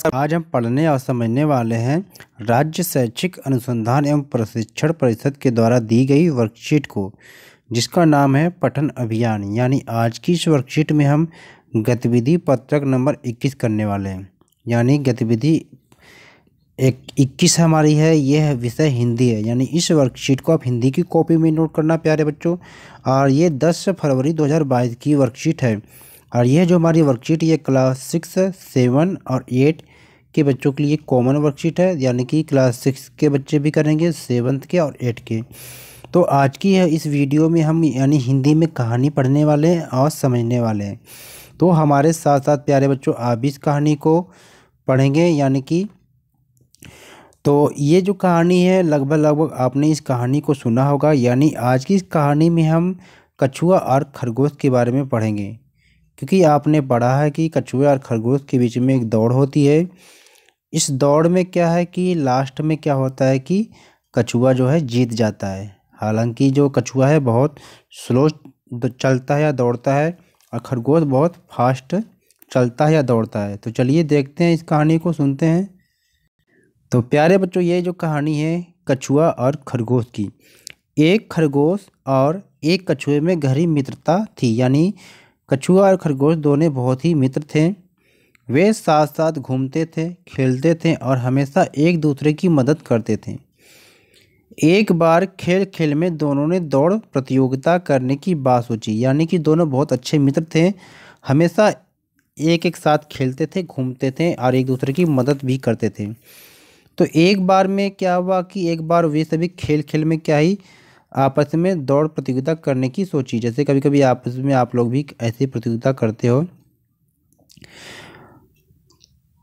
आज हम पढ़ने और समझने वाले हैं राज्य शैक्षिक अनुसंधान एवं प्रशिक्षण परिषद के द्वारा दी गई वर्कशीट को, जिसका नाम है पठन अभियान। यानी आज की इस वर्कशीट में हम गतिविधि पत्रक नंबर 21 करने वाले हैं। यानी गतिविधि 21 हमारी है, यह विषय हिंदी है। यानी इस वर्कशीट को आप हिंदी की कॉपी में नोट करना प्यारे बच्चों। और ये 10 फरवरी 2022 की वर्कशीट है। और यह जो हमारी वर्कशीट ये क्लास 6, 7 और 8 के बच्चों के लिए कॉमन वर्कशीट है। यानी कि क्लास 6 के बच्चे भी करेंगे, 7th के और 8 के। तो आज की है इस वीडियो में हम यानी हिंदी में कहानी पढ़ने वाले हैं और समझने वाले हैं। तो हमारे साथ साथ प्यारे बच्चों आप भी इस कहानी को पढ़ेंगे। यानी कि तो ये जो कहानी है लगभग आपने इस कहानी को सुना होगा। यानी आज की इस कहानी में हम कछुआ और खरगोश के बारे में पढ़ेंगे, क्योंकि आपने पढ़ा है कि कछुआ और खरगोश के बीच में एक दौड़ होती है। इस दौड़ में क्या है कि लास्ट में क्या होता है कि कछुआ जो है जीत जाता है। हालांकि जो कछुआ है बहुत स्लो चलता है या दौड़ता है, और खरगोश बहुत फास्ट चलता है या दौड़ता है। तो चलिए देखते हैं, इस कहानी को सुनते हैं। तो प्यारे बच्चों ये जो कहानी है कछुआ और खरगोश की। एक खरगोश और एक कछुए में गहरी मित्रता थी। यानी कछुआ और खरगोश दोनों बहुत ही मित्र थे। वे साथ साथ घूमते थे, खेलते थे और हमेशा एक दूसरे की मदद करते थे। एक बार खेल खेल में दोनों ने दौड़ प्रतियोगिता करने की बात सोची। यानी कि दोनों बहुत अच्छे मित्र थे, हमेशा एक एक साथ खेलते थे, घूमते थे और एक दूसरे की मदद भी करते थे। तो एक बार में क्या हुआ कि एक बार वे सभी खेल खेल में क्या ही आपस में दौड़ प्रतियोगिता करने की सोची। जैसे कभी कभी आपस में आप लोग भी ऐसी प्रतियोगिता करते हो।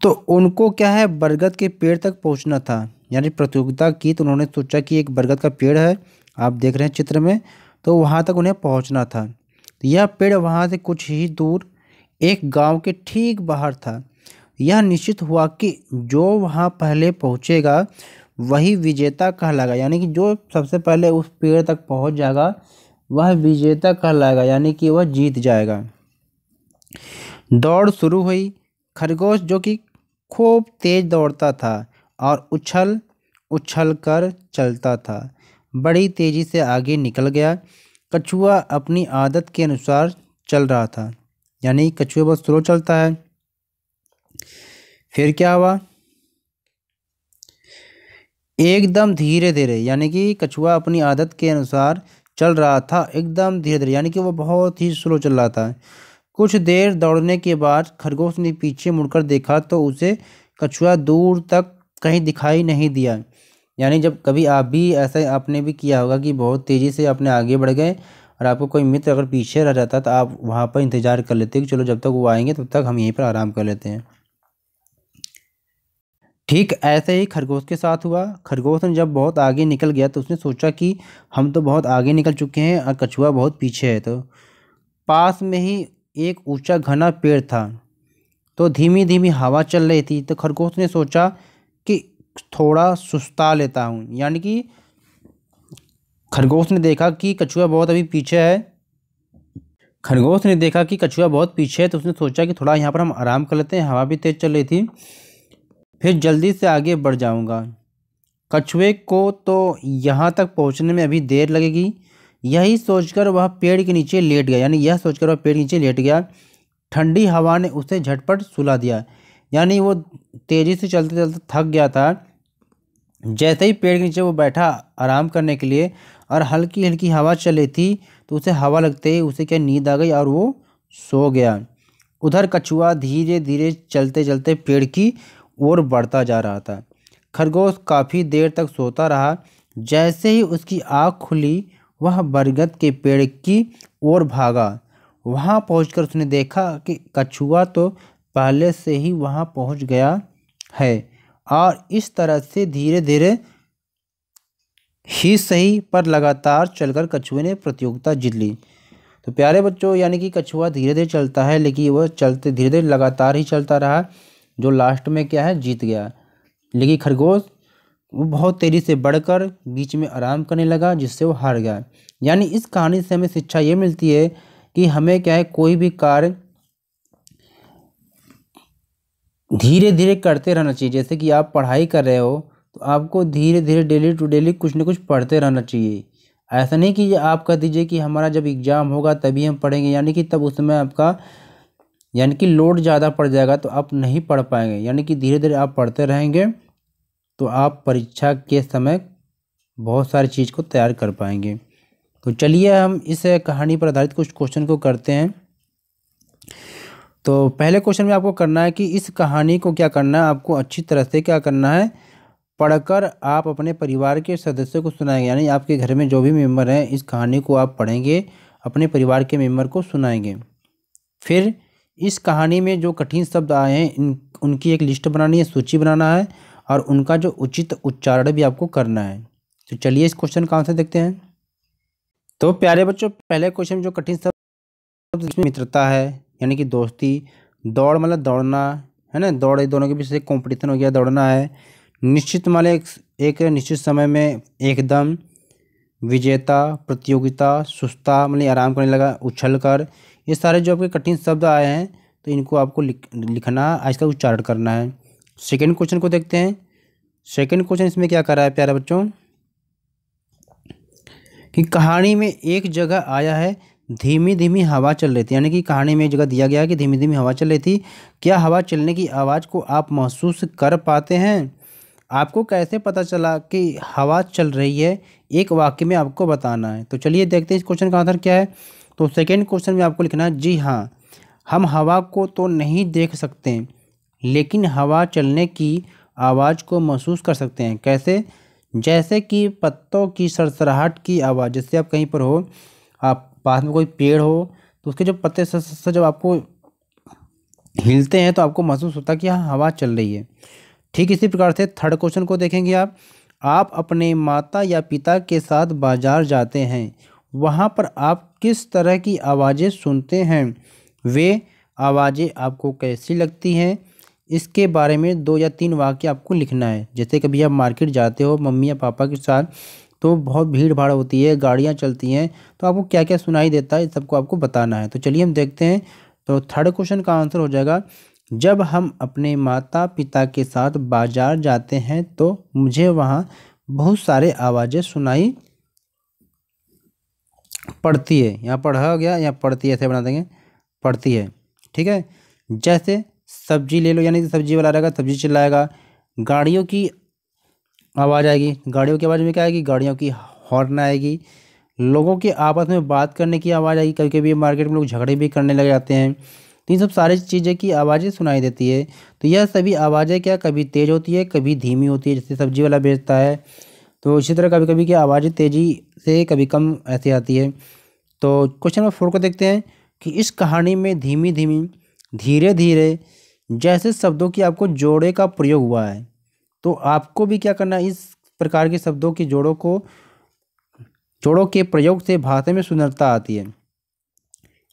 तो उनको क्या है बरगद के पेड़ तक पहुंचना था। यानी प्रतियोगिता की तो उन्होंने सोचा कि एक बरगद का पेड़ है, आप देख रहे हैं चित्र में, तो वहां तक उन्हें पहुंचना था। तो यह पेड़ वहां से कुछ ही दूर एक गांव के ठीक बाहर था। यह निश्चित हुआ कि जो वहां पहले पहुंचेगा वही विजेता कहलाएगा। यानी कि जो सबसे पहले उस पेड़ तक पहुंच जाएगा वह विजेता कहलाएगा, यानी कि वह जीत जाएगा। दौड़ शुरू हुई। खरगोश जो कि खूब तेज दौड़ता था और उछल उछल कर चलता था, बड़ी तेजी से आगे निकल गया। कछुआ अपनी आदत के अनुसार चल रहा था। यानी कछुआ बहुत स्लो चलता है। फिर क्या हुआ, एकदम धीरे धीरे, यानी कि कछुआ अपनी आदत के अनुसार चल रहा था एकदम धीरे धीरे, यानी कि वो बहुत ही स्लो चल रहा था। कुछ देर दौड़ने के बाद खरगोश ने पीछे मुड़कर देखा तो उसे कछुआ दूर तक कहीं दिखाई नहीं दिया। यानी जब कभी आप भी ऐसा आपने भी किया होगा कि बहुत तेज़ी से अपने आगे बढ़ गए और आपको कोई मित्र अगर पीछे रह जाता तो आप वहाँ पर इंतज़ार कर लेते कि चलो जब तक वो आएंगे तब तक हम यहीं पर आराम कर लेते हैं। ठीक ऐसे ही खरगोश के साथ हुआ। खरगोश ने जब बहुत आगे निकल गया तो उसने सोचा कि हम तो बहुत आगे निकल चुके हैं और कछुआ बहुत पीछे है। तो पास में ही एक ऊंचा घना पेड़ था, तो धीमी धीमी हवा चल रही थी। तो खरगोश ने सोचा कि थोड़ा सुस्ता लेता हूँ। यानी कि खरगोश ने देखा कि कछुआ बहुत अभी पीछे है। खरगोश ने देखा कि कछुआ बहुत पीछे है, तो उसने सोचा कि थोड़ा यहाँ पर हम आराम कर लेते हैं, हवा भी तेज चल रही थी, फिर जल्दी से आगे बढ़ जाऊंगा। कछुए को तो यहाँ तक पहुँचने में अभी देर लगेगी। यही सोचकर वह पेड़ के नीचे लेट गया। यानी यह सोचकर वह पेड़ के नीचे लेट गया। ठंडी हवा ने उसे झटपट सुला दिया। यानी वो तेजी से चलते चलते थक गया था। जैसे ही पेड़ के नीचे वो बैठा आराम करने के लिए और हल्की हल्की हवा चल रही थी, तो उसे हवा लगते ही उसे क्या नींद आ गई और वो सो गया। उधर कछुआ धीरे धीरे चलते चलते पेड़ की ओर बढ़ता जा रहा था। खरगोश काफ़ी देर तक सोता रहा। जैसे ही उसकी आँख खुली वह बरगद के पेड़ की ओर भागा। वहां पहुंचकर उसने देखा कि कछुआ तो पहले से ही वहां पहुंच गया है और इस तरह से धीरे धीरे ही सही पर लगातार चलकर कछुए ने प्रतियोगिता जीत ली। तो प्यारे बच्चों यानी कि कछुआ धीरे धीरे चलता है, लेकिन वह चलते धीरे धीरे लगातार ही चलता रहा, जो लास्ट में क्या है जीत गया। लेकिन खरगोश वो बहुत तेज़ी से बढ़कर बीच में आराम करने लगा, जिससे वो हार गया। यानी इस कहानी से हमें शिक्षा ये मिलती है कि हमें क्या है कोई भी कार्य धीरे धीरे करते रहना चाहिए। जैसे कि आप पढ़ाई कर रहे हो तो आपको धीरे धीरे डेली टू डेली कुछ ना कुछ पढ़ते रहना चाहिए। ऐसा नहीं कि आप कह दीजिए कि हमारा जब एग्ज़ाम होगा तभी हम पढ़ेंगे, यानी कि तब उस समय आपका यानी कि लोड ज़्यादा पड़ जाएगा तो आप नहीं पढ़ पाएंगे। यानी कि धीरे धीरे आप पढ़ते रहेंगे तो आप परीक्षा के समय बहुत सारी चीज़ को तैयार कर पाएंगे। तो चलिए हम इस कहानी पर आधारित कुछ क्वेश्चन को करते हैं। तो पहले क्वेश्चन में आपको करना है कि इस कहानी को क्या करना है, आपको अच्छी तरह से क्या करना है, पढ़कर आप अपने परिवार के सदस्यों को सुनाएंगे। यानी आपके घर में जो भी मेंबर हैं इस कहानी को आप पढ़ेंगे, अपने परिवार के मेंबर को सुनाएंगे। फिर इस कहानी में जो कठिन शब्द आए हैं उनकी एक लिस्ट बनानी है, सूची बनाना है और उनका जो उचित उच्चारण भी आपको करना है। तो चलिए इस क्वेश्चन का आंसर देखते हैं। तो प्यारे बच्चों, पहले क्वेश्चन में जो कठिन शब्द इसमें मित्रता है, यानी कि दोस्ती। दौड़ मतलब दौड़ना है ना, दौड़ दोनों के बीच एक कॉम्पिटिशन हो गया, दौड़ना है। निश्चित मतलब एक निश्चित समय में एकदम। विजेता, प्रतियोगिता, सुस्ता मतलब आराम करने लगा, उछल कर। ये सारे जो आपके कठिन शब्द आए हैं तो इनको आपको लिखना है, इसका उच्चारण करना है। सेकंड क्वेश्चन को देखते हैं। सेकंड क्वेश्चन इसमें क्या कर रहा है प्यारे बच्चों कि कहानी में एक जगह आया है धीमी धीमी हवा चल रही थी। यानी कि कहानी में एक जगह दिया गया है कि धीमी धीमी हवा चल रही थी। क्या हवा चलने की आवाज़ को आप महसूस कर पाते हैं? आपको कैसे पता चला कि हवा चल रही है, एक वाक्य में आपको बताना है। तो चलिए देखते हैं इस क्वेश्चन का आंसर क्या है। तो सेकंड क्वेश्चन में आपको लिखना है, जी हाँ, हम हवा को तो नहीं देख सकते लेकिन हवा चलने की आवाज़ को महसूस कर सकते हैं। कैसे? जैसे कि पत्तों की सरसराहट की आवाज़। जैसे आप कहीं पर हो, आप पास में कोई पेड़ हो तो उसके जो पत्ते जब आपको हिलते हैं तो आपको महसूस होता है कि हाँ हवा चल रही है। ठीक इसी प्रकार से थर्ड क्वेश्चन को देखेंगे आप अपने माता या पिता के साथ बाजार जाते हैं, वहाँ पर आप किस तरह की आवाज़ें सुनते हैं, वे आवाज़ें आपको कैसी लगती हैं, इसके बारे में 2 या 3 वाक्य आपको लिखना है। जैसे कभी आप मार्केट जाते हो मम्मी या पापा के साथ तो बहुत भीड़ भाड़ होती है, गाड़ियाँ चलती हैं, तो आपको क्या क्या सुनाई देता है, इस सबको आपको बताना है। तो चलिए हम देखते हैं। तो थर्ड क्वेश्चन का आंसर हो जाएगा, जब हम अपने माता पिता के साथ बाजार जाते हैं तो मुझे वहाँ बहुत सारे आवाज़ें सुनाई पड़ती है। यहाँ पढ़ा हो गया, यहाँ पड़ती है, ऐसे बना देंगे, पड़ती है। ठीक है। जैसे सब्जी ले लो, यानी कि सब्जी वाला रहेगा, सब्जी चिल्लाएगा। गाड़ियों की आवाज़ आएगी, गाड़ियों की आवाज़ में क्या आएगी, गाड़ियों की हॉर्न आएगी। लोगों के आपस में बात करने की आवाज़ आएगी, कभी कभी मार्केट में लोग झगड़े भी करने लग जाते हैं, तो इन सब सारी चीज़ें की आवाज़ें सुनाई देती है। तो यह सभी आवाज़ें क्या कभी तेज़ होती है, कभी धीमी होती है। जैसे सब्जी वाला बेचता है तो इसी तरह कभी कभी क्या आवाज़ें तेज़ी से, कभी कम ऐसे आती है। तो क्वेश्चन नंबर 4 को देखते हैं कि इस कहानी में धीमी धीमी, धीरे धीरे जैसे शब्दों की आपको जोड़े का प्रयोग हुआ है, तो आपको भी क्या करना है, इस प्रकार के शब्दों की जोड़ों के प्रयोग से भाषा में सुंदरता आती है।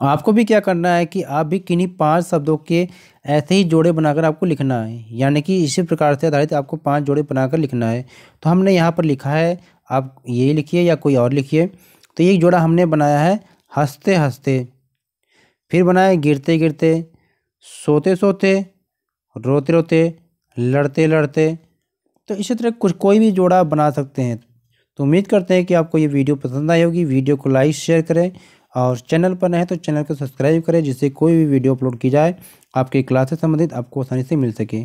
आपको भी क्या करना है कि आप भी किन्हीं 5 शब्दों के ऐसे ही जोड़े बनाकर आपको लिखना है। यानी कि इसी प्रकार से आधारित आपको 5 जोड़े बनाकर लिखना है। तो हमने यहाँ पर लिखा है, आप ये लिखिए या कोई और लिखिए। तो एक जोड़ा हमने बनाया है हंसते हंसते, फिर बनाया गिरते गिरते, सोते सोते, रोते रोते, लड़ते लड़ते। तो इसी तरह कुछ कोई भी जोड़ा बना सकते हैं। तो उम्मीद करते हैं कि आपको ये वीडियो पसंद आई होगी। वीडियो को लाइक शेयर करें और चैनल पर नए हैं तो चैनल को सब्सक्राइब करें, जिससे कोई भी वीडियो अपलोड की जाए आपकी क्लास से संबंधित आपको आसानी से मिल सके।